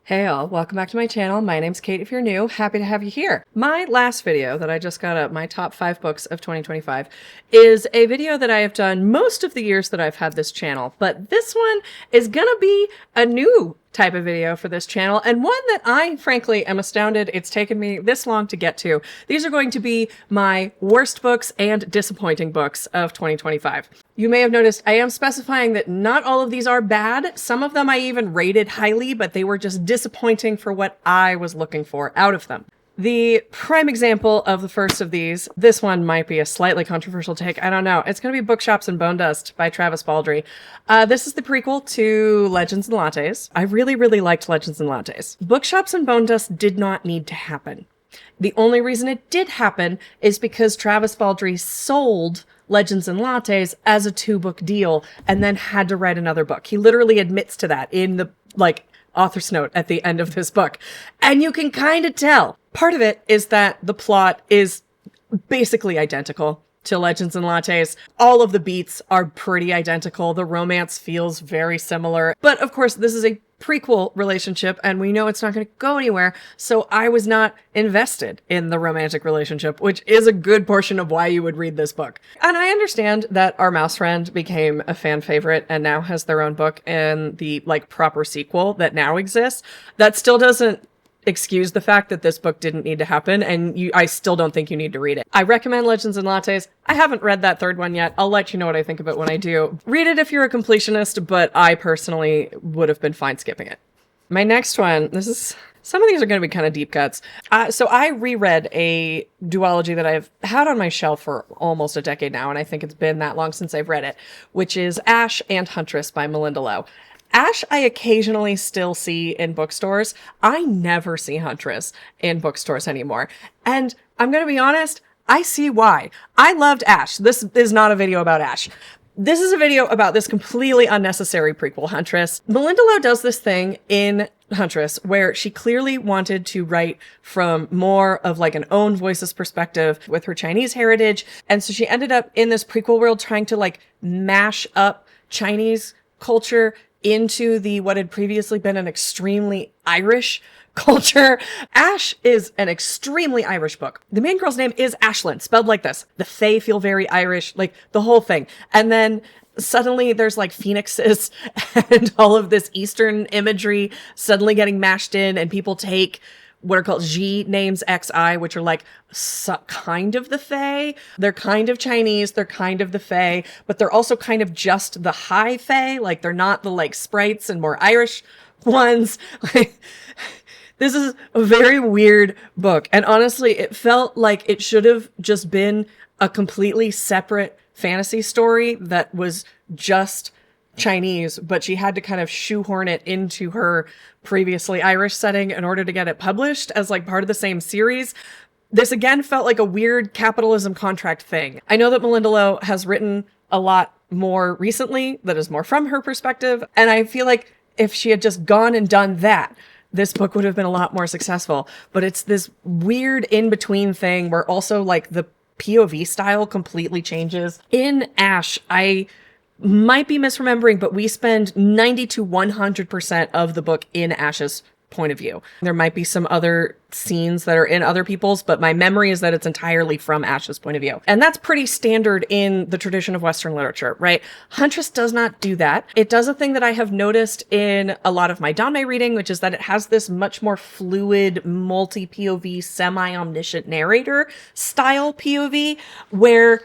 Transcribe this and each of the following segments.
Hey all, welcome back to my channel. My name's Kate if you're new. Happy to have you here. My last video that I just got up, my top 5 books of 2025, is a video that I have done most of the years that I've had this channel, but this one is gonna be a new type of video for this channel, and one that I frankly am astounded it's taken me this long to get to. These are going to be my worst books and disappointing books of 2025. You may have noticed I am specifying that not all of these are bad. Some of them I even rated highly, but they were just disappointing for what I was looking for out of them. The prime example of the first of these, this one might be a slightly controversial take, I don't know. It's going to be Bookshops and Bone Dust by Travis Baldree. This is the prequel to Legends and Lattes. I really liked Legends and Lattes. Bookshops and Bone Dust did not need to happen. The only reason it did happen is because Travis Baldree sold Legends and Lattes as a 2-book deal and then had to write another book. He literally admits to that in the, author's note at the end of this book. And you can kind of tell. Part of it is that the plot is basically identical to Legends and Lattes. All of the beats are pretty identical. The romance feels very similar. But of course, this is a prequel relationship and we know it's not going to go anywhere. So I was not invested in the romantic relationship, which is a good portion of why you would read this book. And I understand that Our Mouse Friend became a fan favorite and now has their own book and the proper sequel that now exists. That still doesn't excuse the fact that this book didn't need to happen, and I still don't think you need to read it. I recommend Legends and Lattes. I haven't read that third one yet. I'll let you know what I think of it when I do. Read it if you're a completionist, but I personally would have been fine skipping it. My next one, some of these are going to be kind of deep cuts. So I reread a duology that I've had on my shelf for almost a decade now, and I think it's been that long since I've read it, which is Ash and Huntress by Malinda Lo. Ash I occasionally still see in bookstores. I never see Huntress in bookstores anymore. And I'm going to be honest, I see why. I loved Ash. This is not a video about Ash. This is a video about this completely unnecessary prequel, Huntress. Malinda Lo does this thing in Huntress where she clearly wanted to write from more of an own voices perspective with her Chinese heritage. And so she ended up in this prequel world trying to mash up Chinese culture into what had previously been an extremely Irish culture. Ash is an extremely Irish book. The main girl's name is Ashlyn, spelled like this. The Fae feel very Irish, the whole thing. And then suddenly there's phoenixes and all of this Eastern imagery suddenly getting mashed in, and people take what are called G names XI, which are kind of the Fae. They're kind of Chinese, they're kind of the Fae, but they're also kind of just the high Fae. They're not the sprites and more Irish ones. This is a very weird book. And honestly, it felt like it should have just been a completely separate fantasy story that was just Chinese, but she had to kind of shoehorn it into her previously Irish setting in order to get it published as part of the same series. This again felt like a weird capitalism contract thing. I know that Malinda Lo has written a lot more recently that is more from her perspective, and I feel like if she had just gone and done that, this book would have been a lot more successful. But it's this weird in-between thing where also the POV style completely changes. In Ash, I might be misremembering, but we spend 90 to 100% of the book in Ash's point of view. There might be some other scenes that are in other people's, but my memory is that it's entirely from Ash's point of view. And that's pretty standard in the tradition of Western literature, right? Huntress does not do that. It does a thing that I have noticed in a lot of my Danmei reading, which is that it has this much more fluid, multi-POV, semi-omniscient narrator style POV, where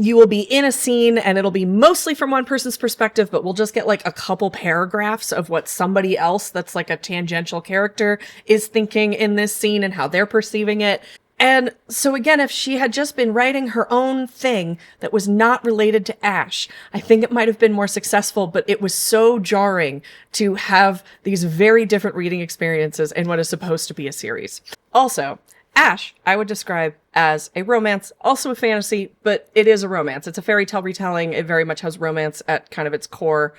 you will be in a scene and it'll be mostly from one person's perspective, but we'll just get a couple paragraphs of what somebody else that's a tangential character is thinking in this scene and how they're perceiving it. And so again, if she had just been writing her own thing that was not related to Ash, I think it might have been more successful, but it was so jarring to have these very different reading experiences in what is supposed to be a series. Also, Ash, I would describe as a romance, also a fantasy, but it is a romance. It's a fairy tale retelling. It very much has romance at kind of its core.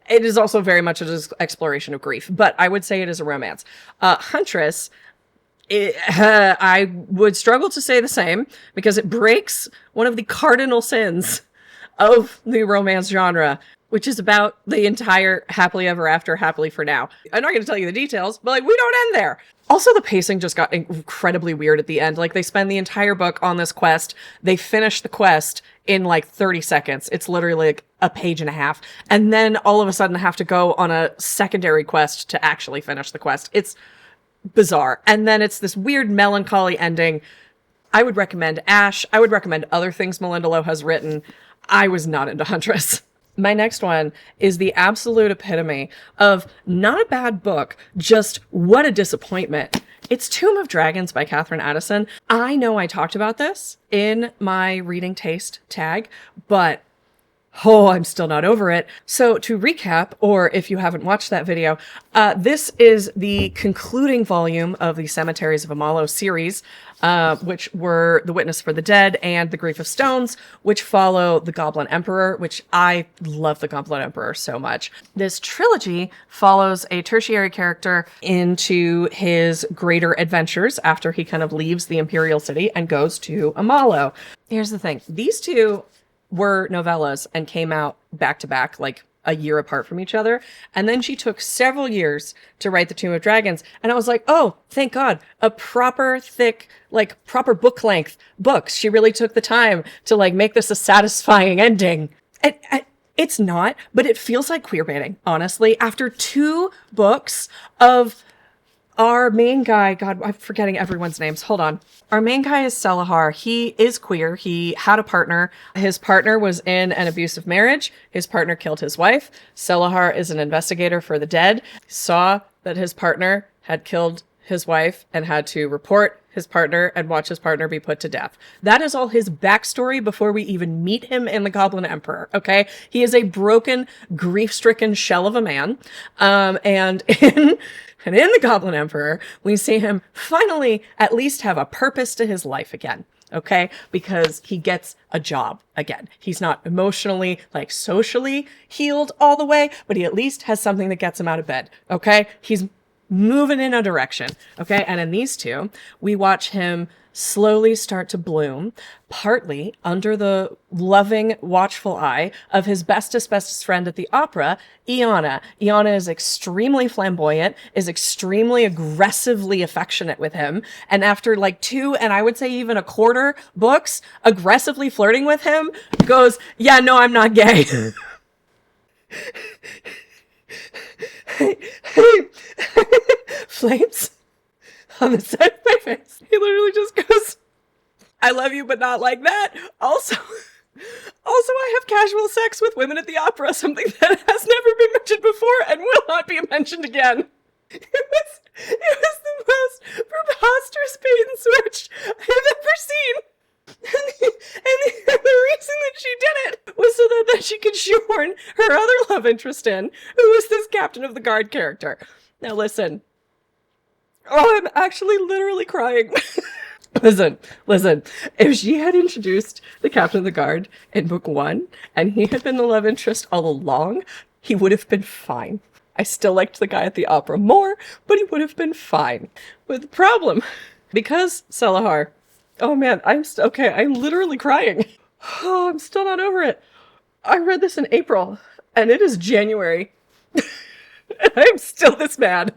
It is also very much an exploration of grief, but I would say it is a romance. Huntress, I would struggle to say the same because it breaks one of the cardinal sins of the romance genre. which is about the entire happily ever after, happily for now. I'm not going to tell you the details, but like, we don't end there. Also, the pacing just got incredibly weird at the end. Like, they spend the entire book on this quest. They finish the quest in like 30 seconds. It's literally like a page and a half. And then all of a sudden have to go on a secondary quest to actually finish the quest. It's bizarre. And then it's this weird melancholy ending. I would recommend Ash. I would recommend other things Malinda Lo has written. I was not into Huntress. My next one is the absolute epitome of not a bad book, just what a disappointment. It's Tomb of Dragons by Catherine Addison. I know I talked about this in my reading taste tag, but oh, I'm still not over it. So to recap, or if you haven't watched that video, this is the concluding volume of the Cemeteries of Amalo series, which were The Witness for the Dead and The Grief of Stones, which follow The Goblin Emperor, which I love The Goblin Emperor so much. This trilogy follows a tertiary character into his greater adventures after he kind of leaves the Imperial City and goes to Amalo. Here's the thing. These two were novellas and came out back to back, like a year apart from each other. And then she took several years to write The Tomb of Dragons. And I was like, oh, thank God, a proper thick, like proper book length books. She really took the time to like make this a satisfying ending. It's not, but it feels like queerbaiting, honestly. After 2 books of our main guy, God, I'm forgetting everyone's names. Hold on. Our main guy is Selahar. He is queer. He had a partner. His partner was in an abusive marriage. His partner killed his wife. Selahar is an investigator for the dead. Saw that his partner had killed his wife and had to report his partner and watch his partner be put to death. That is all his backstory before we even meet him in The Goblin Emperor, okay? He is a broken, grief-stricken shell of a man. And in The Goblin Emperor, we see him finally at least have a purpose to his life again, okay? Because he gets a job again. He's not emotionally, like socially healed all the way, but he at least has something that gets him out of bed, okay? He's moving in a direction, okay? And in these two, we watch him slowly start to bloom, partly under the loving, watchful eye of his bestest friend at the opera, Iana. Iana is extremely flamboyant, is extremely aggressively affectionate with him, and after like 2, and I would say even a quarter books, aggressively flirting with him, goes, yeah, no, I'm not gay. Flames on the side of my face. He literally just goes, I love you, but not like that. Also, I have casual sex with women at the opera, something that has never been mentioned before and will not be mentioned again. It was the most preposterous bait and switch I've ever seen. And the reason that she did it was so that she could shoehorn her other love interest in, who was this captain of the guard character. Now listen. Oh, I'm actually literally crying. Listen. If she had introduced the captain of the guard in book 1, and he had been the love interest all along, he would have been fine. I still liked the guy at the opera more, but he would have been fine. But the problem, because Selahar, oh man, I'm literally crying. Oh, I'm still not over it. I read this in April, and it is January. And I'm still this mad.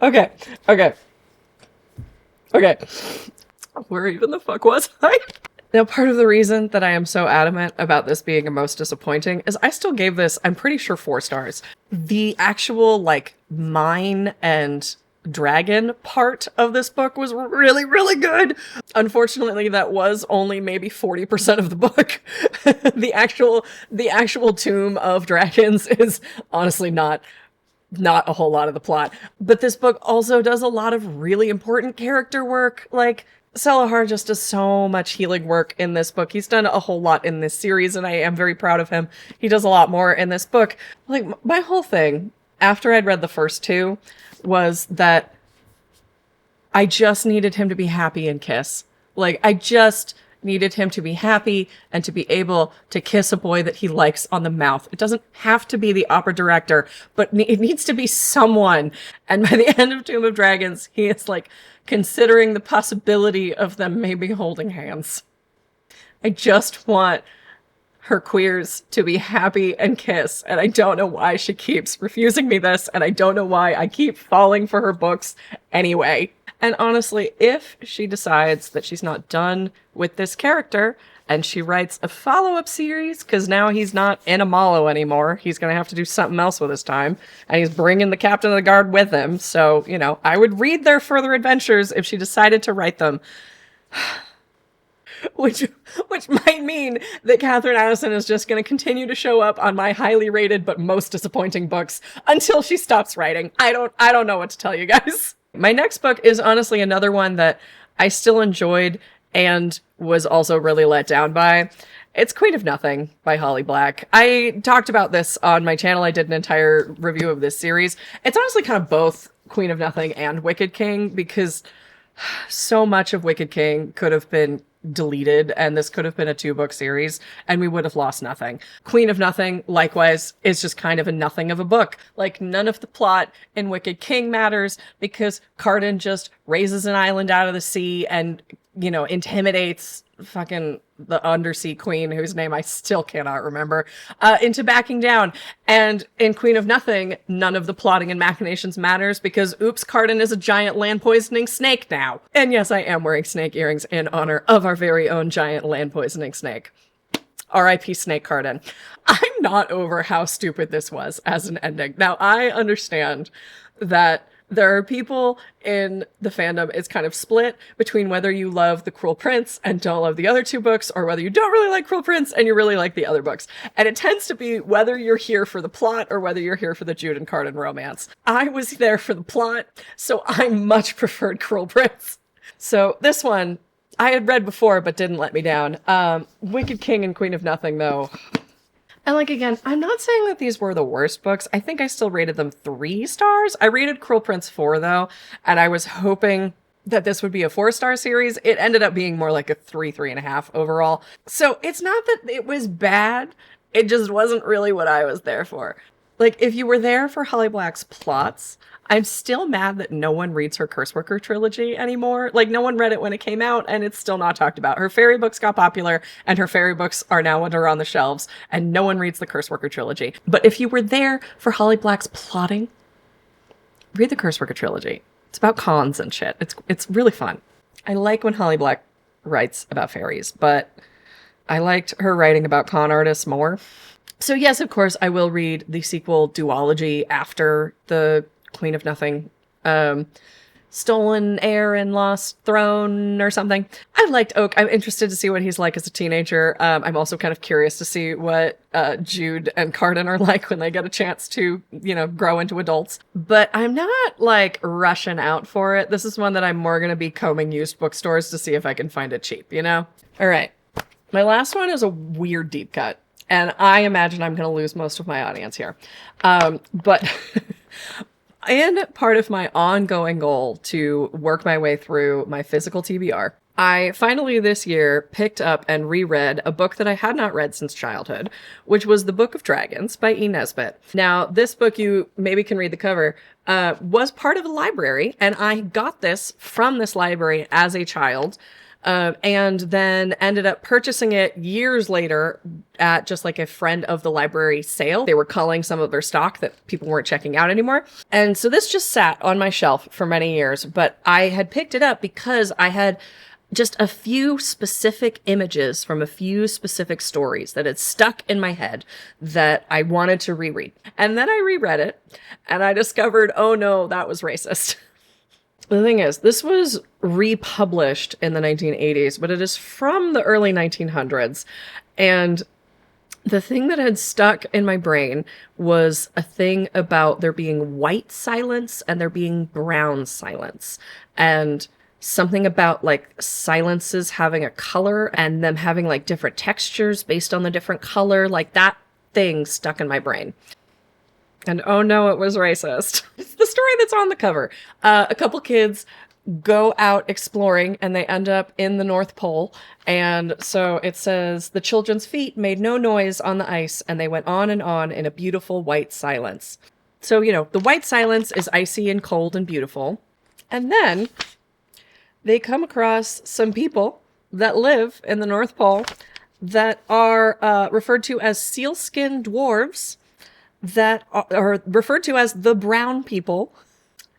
Okay. Where even the fuck was I? Now, part of the reason that I am so adamant about this being a most disappointing is I still gave this, I'm pretty sure, 4 stars. The actual, like, mine and dragon part of this book was really, really good. Unfortunately, that was only maybe 40% of the book. The actual Tomb of Dragons is honestly not a whole lot of the plot. But this book also does a lot of really important character work. Like, Selahar just does so much healing work in this book. He's done a whole lot in this series, and I am very proud of him. He does a lot more in this book. Like, my whole thing, after I'd read the first 2, was that I just needed him to be happy and kiss. Like, I just needed him to be happy and to be able to kiss a boy that he likes on the mouth. It doesn't have to be the opera director, but it needs to be someone. And by the end of Tomb of Dragons, he is like considering the possibility of them maybe holding hands. I just want her queers to be happy and kiss, and I don't know why she keeps refusing me this, and I don't know why I keep falling for her books anyway. And honestly, if she decides that she's not done with this character and she writes a follow-up series, because now he's not in Amalo anymore, he's going to have to do something else with his time, and he's bringing the captain of the guard with him, so, you know, I would read their further adventures if she decided to write them. Which might mean that Catherine Addison is just going to continue to show up on my highly rated but most disappointing books until she stops writing. I don't know what to tell you guys. My next book is honestly another one that I still enjoyed and was also really let down by. It's Queen of Nothing by Holly Black. I talked about this on my channel. I did an entire review of this series. It's honestly kind of both Queen of Nothing and Wicked King, because so much of Wicked King could have been deleted, and this could have been a 2-book series, and we would have lost nothing. Queen of Nothing, likewise, is just kind of a nothing of a book. Like, none of the plot in Wicked King matters, because Cardan just raises an island out of the sea and, you know, intimidates fucking the undersea queen, whose name I still cannot remember, into backing down. And in Queen of Nothing, none of the plotting and machinations matters, because oops, Cardan is a giant land poisoning snake now. And yes, I am wearing snake earrings in honor of our very own giant land poisoning snake. R.I.P. Snake Cardan. I'm not over how stupid this was as an ending. Now, I understand that there are people in the fandom, it's kind of split between whether you love The Cruel Prince and don't love the other 2 books, or whether you don't really like Cruel Prince and you really like the other books. And it tends to be whether you're here for the plot or whether you're here for the Jude and Cardan romance. I was there for the plot, so I much preferred Cruel Prince. So this one, I had read before but didn't let me down. Wicked King and Queen of Nothing, though. And like, again, I'm not saying that these were the worst books. I think I still rated them 3 stars. I rated Cruel Prince 4, though, and I was hoping that this would be a 4-star series. It ended up being more like a 3.5 overall. So it's not that it was bad. It just wasn't really what I was there for. Like, if you were there for Holly Black's plots, I'm still mad that no one reads her Curseworker trilogy anymore. Like, no one read it when it came out, and it's still not talked about. Her fairy books got popular, and her fairy books are now on the shelves, and no one reads the Curseworker trilogy. But if you were there for Holly Black's plotting, read the Curseworker trilogy. It's about cons and shit. It's really fun. I like when Holly Black writes about fairies, but I liked her writing about con artists more. So yes, of course, I will read the sequel duology after the Queen of Nothing, Stolen Heir and Lost Throne or something. I liked Oak. I'm interested to see what he's like as a teenager. I'm also kind of curious to see what Jude and Cardan are like when they get a chance to, you know, grow into adults. But I'm not, like, rushing out for it. This is one that I'm more going to be combing used bookstores to see if I can find it cheap, you know? All right. My last one is a weird deep cut, and I imagine I'm going to lose most of my audience here. But... And part of my ongoing goal to work my way through my physical TBR, I finally this year picked up and reread a book that I had not read since childhood, which was The Book of Dragons by E. Nesbit. Now, this book, you maybe can read the cover, was part of a library, and I got this from this library as a child. And then ended up purchasing it years later at just like a friend of the library sale. They were culling some of their stock that people weren't checking out anymore. And so this just sat on my shelf for many years, but I had picked it up because I had just a few specific images from a few specific stories that had stuck in my head that I wanted to reread. And then I reread it and I discovered, oh no, that was racist. The thing is, this was republished in the 1980s, but it is from the early 1900s. And the thing that had stuck in my brain was a thing about there being white silence and there being brown silence. And something about like silences having a color and them having like different textures based on the different color. Like that thing stuck in my brain. And oh no, it was racist. It's the story that's on the cover. A couple kids go out exploring and they end up in the North Pole. And so it says, the children's feet made no noise on the ice and they went on in a beautiful white silence. So, you know, the white silence is icy and cold and beautiful. And then they come across some people that live in the North Pole that are referred to as sealskin dwarves that are referred to as the brown people.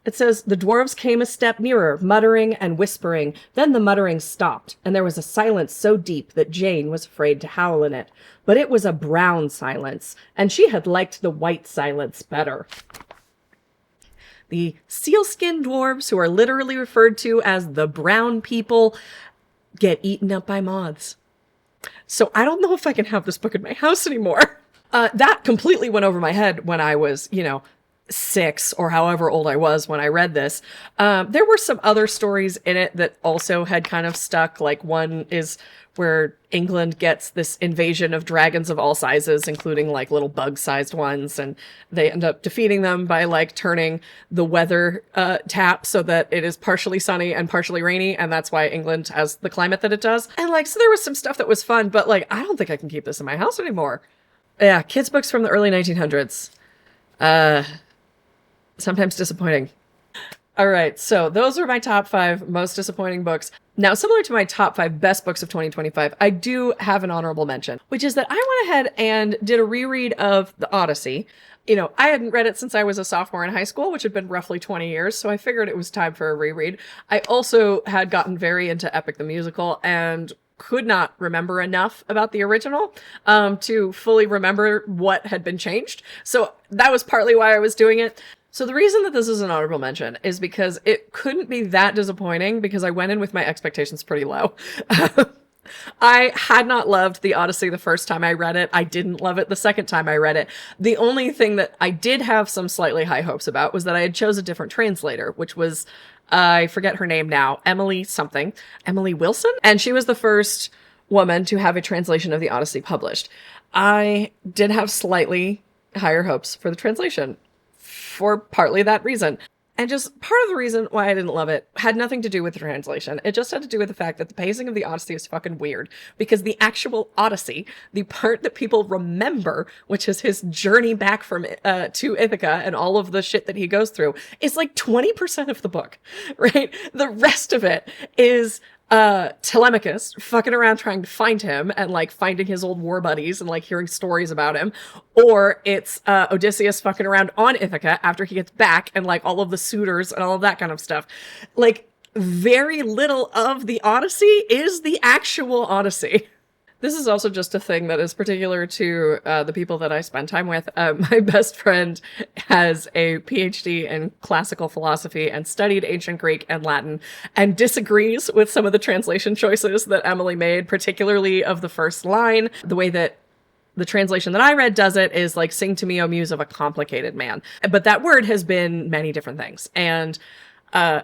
It says, the dwarves came a step nearer, muttering and whispering. Then the muttering stopped, and there was a silence so deep that Jane was afraid to howl in it. But it was a brown silence, and she had liked the white silence better. The sealskin dwarves, who are literally referred to as the brown people, get eaten up by moths. So I don't know if I can have this book in my house anymore. That completely went over my head when I was, 6 or however old I was when I read this. There were some other stories in it that also had kind of stuck. Like one is where England gets this invasion of dragons of all sizes, including like little bug-sized ones, and they end up defeating them by like turning the weather tap so that it is partially sunny and partially rainy, and that's why England has the climate that it does. And like, so there was some stuff that was fun, but like, I don't think I can keep this in my house anymore. Yeah, kids' books from the early 1900s. Sometimes disappointing. All right, so those are my top 5 most disappointing books. Now, similar to my top 5 best books of 2025, I do have an honorable mention, which is that I went ahead and did a reread of The Odyssey. I hadn't read it since I was a sophomore in high school, which had been roughly 20 years, so I figured it was time for a reread. I also had gotten very into Epic the Musical and could not remember enough about the original to fully remember what had been changed. So that was partly why I was doing it. So the reason that this is an honorable mention is because it couldn't be that disappointing because I went in with my expectations pretty low. I had not loved The Odyssey the first time I read it. I didn't love it the second time I read it. The only thing that I did have some slightly high hopes about was that I had chose a different translator, which was, I forget her name now, Emily Wilson? And she was the first woman to have a translation of The Odyssey published. I did have slightly higher hopes for the translation, for partly that reason. And just part of the reason why I didn't love it had nothing to do with the translation. It just had to do with the fact that the pacing of the Odyssey is fucking weird. Because the actual Odyssey, the part that people remember, which is his journey back from to Ithaca and all of the shit that he goes through, is like 20% of the book, right? The rest of it is Telemachus fucking around trying to find him and like finding his old war buddies and like hearing stories about him, or it's Odysseus fucking around on Ithaca after he gets back and like all of the suitors and all of that kind of stuff. Like, very little of the Odyssey is the actual Odyssey. This is also just a thing that is particular to the people that I spend time with. My best friend has a PhD in classical philosophy and studied ancient Greek and Latin and disagrees with some of the translation choices that Emily made, particularly of the first line. The way that the translation that I read does it is like, sing to me, O muse of a complicated man. But that word has been many different things. And my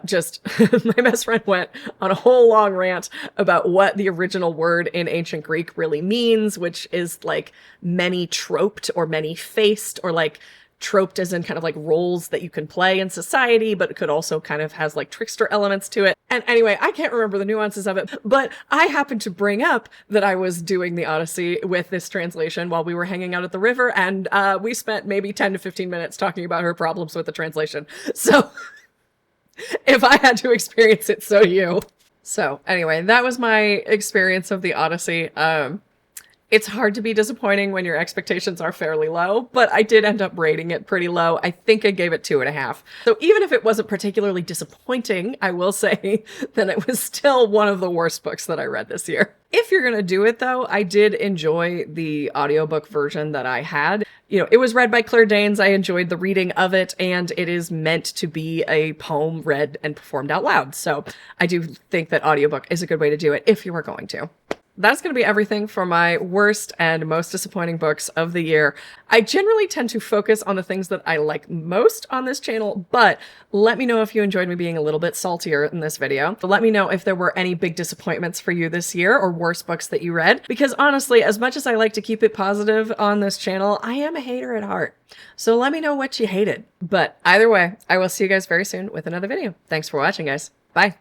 best friend went on a whole long rant about what the original word in ancient Greek really means, which is like many-troped or many-faced, or like troped as in kind of like roles that you can play in society, but it could also kind of has like trickster elements to it. And anyway, I can't remember the nuances of it, but I happened to bring up that I was doing the Odyssey with this translation while we were hanging out at the river, and we spent maybe 10 to 15 minutes talking about her problems with the translation. So if I had to experience it, so do you. So anyway, that was my experience of the Odyssey. It's hard to be disappointing when your expectations are fairly low, but I did end up rating it pretty low. I think I gave it 2.5. So even if it wasn't particularly disappointing, I will say that it was still one of the worst books that I read this year. If you're gonna do it though, I did enjoy the audiobook version that I had. It was read by Claire Danes. I enjoyed the reading of it, and it is meant to be a poem read and performed out loud. So I do think that audiobook is a good way to do it if you are going to. That's going to be everything for my worst and most disappointing books of the year. I generally tend to focus on the things that I like most on this channel, but let me know if you enjoyed me being a little bit saltier in this video. So let me know if there were any big disappointments for you this year or worst books that you read, because honestly, as much as I like to keep it positive on this channel, I am a hater at heart. So let me know what you hated. But either way, I will see you guys very soon with another video. Thanks for watching, guys. Bye.